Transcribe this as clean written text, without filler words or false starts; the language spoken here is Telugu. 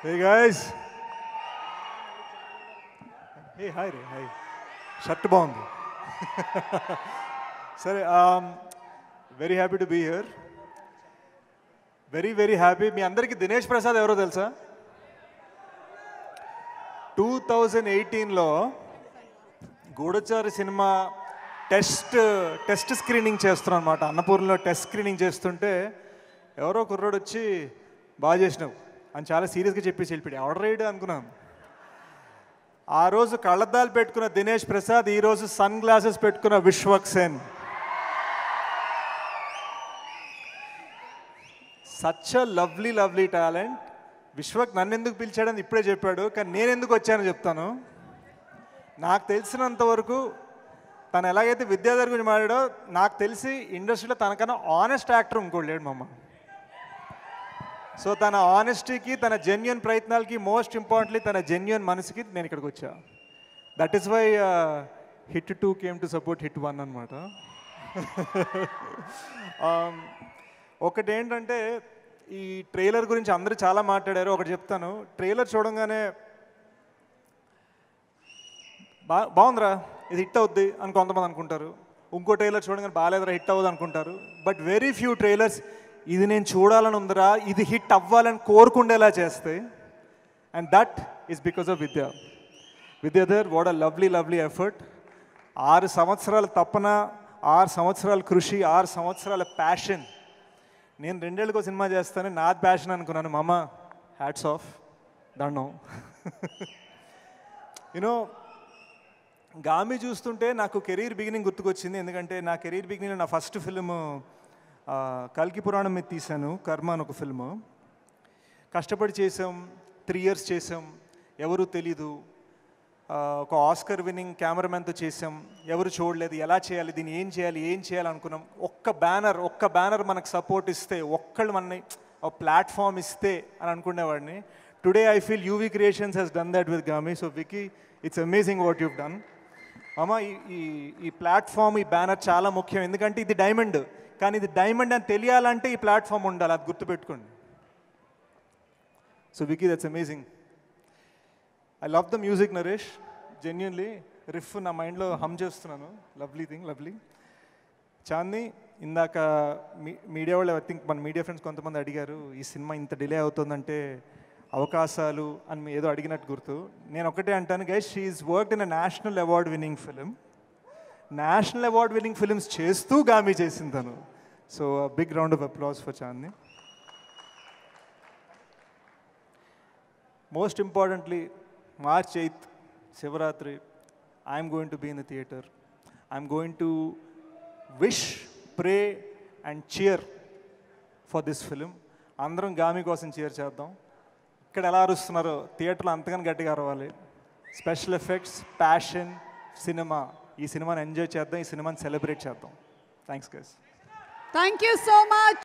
Hey guys. Hey, hi Ray, hi. Shirt బాగుంది. సరే, very happy to be here. Very happy. మీ అందరికీ దినేష్ ప్రసాద్ ఎవరో తెలుసా? 2018లో గూఢచారి సినిమా టెస్ట్ స్క్రీనింగ్ చేస్తున్నాం అనమాట. అన్నపూర్ణలో టెస్ట్ స్క్రీనింగ్ చేస్తుంటే ఎవరో కుర్రోడు వచ్చి బాగా చేసినావు అని చాలా సీరియస్గా చెప్పేసి వెళ్ళిపోయాడు. ఆర్డర్ రైడ్ అనుకున్నాను. ఆ రోజు కళ్ళద్దాలు పెట్టుకున్న దినేష్ ప్రసాద్, ఈరోజు సన్ గ్లాసెస్ పెట్టుకున్న Vishwak Sen. Such a lovely talent. Vishwak నన్ను ఎందుకు పిలిచాడని ఇప్పుడే చెప్పాడు, కానీ నేను ఎందుకు వచ్చానో చెప్తాను. నాకు తెలిసినంత వరకు తను ఎలాగైతే విద్యాధర్ గురించి మాట్లాడో, నాకు తెలిసి ఇండస్ట్రీలో తనకన్నా ఆనెస్ట్ యాక్టర్ ఇంకోటి లేడు మామ. సో తన ఆనెస్టీకి, తన జెన్యున్ ప్రయత్నాలకి, మోస్ట్ ఇంపార్టెంట్లీ తన జెన్యున్ మనసుకి నేను ఇక్కడికి వచ్చా. That is why hit 2 came to support hit 1 అనమాట. ఒకటి ఏంటంటే, ఈ ట్రైలర్ గురించి అందరూ చాలా మాట్లాడారు. ఒకటి చెప్తాను. ట్రైలర్ చూడంగానే బాగుందిరా, ఇది హిట్ అవుద్ది అని కొంతమంది అనుకుంటారు. ఇంకో ట్రైలర్ చూడగానే బాగాలేదురా, హిట్ అవ్వదు అనుకుంటారు. బట్ వెరీ ఫ్యూ ట్రైలర్స్ ఇది నేను చూడాలని ఉందిరా, ఇది హిట్ అవ్వాలని కోరుకుండేలా చేస్తాయి. And that is because of Vidyadhar. What a lovely effort. 6 సంవత్సరాల తపన, 6 సంవత్సరాల కృషి, 6 సంవత్సరాల ప్యాషన్. నేను 2 ఏళ్ళకో సినిమా చేస్తాను, నాది ప్యాషన్ అనుకున్నాను. మామ, హ్యాట్స్ ఆఫ్, దండం. యూనో, గామి చూస్తుంటే నాకు కెరీర్ బిగినింగ్ గుర్తుకొచ్చింది. ఎందుకంటే నా కెరీర్ బిగినింగ్లో నా ఫస్ట్ ఫిల్మ్ కల్కి పురాణం మీద తీశాను, కర్మ అని ఒక ఫిల్మ్. కష్టపడి చేసాం, 3 years చేసాం, ఎవరు తెలీదు. ఒక ఆస్కర్ విన్నింగ్ కెమెరామెన్తో చేసాం, ఎవరు చూడలేదు. ఎలా చేయాలి, దీన్ని ఏం చేయాలి అనుకున్నాం. ఒక్క బ్యానర్ మనకు సపోర్ట్ ఇస్తే, ఒక్కళ్ళు మనని ఒక ప్లాట్ఫామ్ ఇస్తే అని అనుకునేవాడిని. Today I feel UV creations he's done that with Gaami. So Vicky, it's amazing what you've done. అమ్మ, ఈ ప్లాట్ఫామ్, ఈ బ్యానర్ చాలా ముఖ్యం. ఎందుకంటే ఇది డైమండ్, కానీ ఇది డైమండ్ అని తెలియాలంటే ఈ ప్లాట్ఫామ్ ఉండాలి. అది గుర్తుపెట్టుకోండి. So Vicky, that's amazing. I love the music Naresh. Genuinely riff నా మైండ్లో హమ్ చేస్తున్నాను. లవ్లీ. చాందీ, ఇందాక మీడియా వాళ్ళు, ఐ థింక్ మన మీడియా ఫ్రెండ్స్ కొంతమంది అడిగారు, ఈ సినిమా ఇంత డిలే అవుతుందంటే అవకాశాలు అని ఏదో అడిగినట్టు గుర్తు. నేను ఒకటే అంటాను guys, she is worked in a national award winning film. National award winning films చేస్తూ గామి చేసింది తను. So big round of applause for Chandi. Most importantly, March 8th, Shivaratri, I'm going to be in the theatre. I'm going to wish, pray and cheer for this film. అందరం గామి కోసం చీర్ చేద్దాం. ఇక్కడ ఎలా అరుస్తున్నారో థియేటర్లో అంతగానే గట్టిగా అరవాలి. Special effects, passion, cinema. ఈ సినిమాని ఎంజాయ్ చేద్దాం, ఈ సినిమాని సెలబ్రేట్ చేద్దాం. Thanks guys. Thank you so much.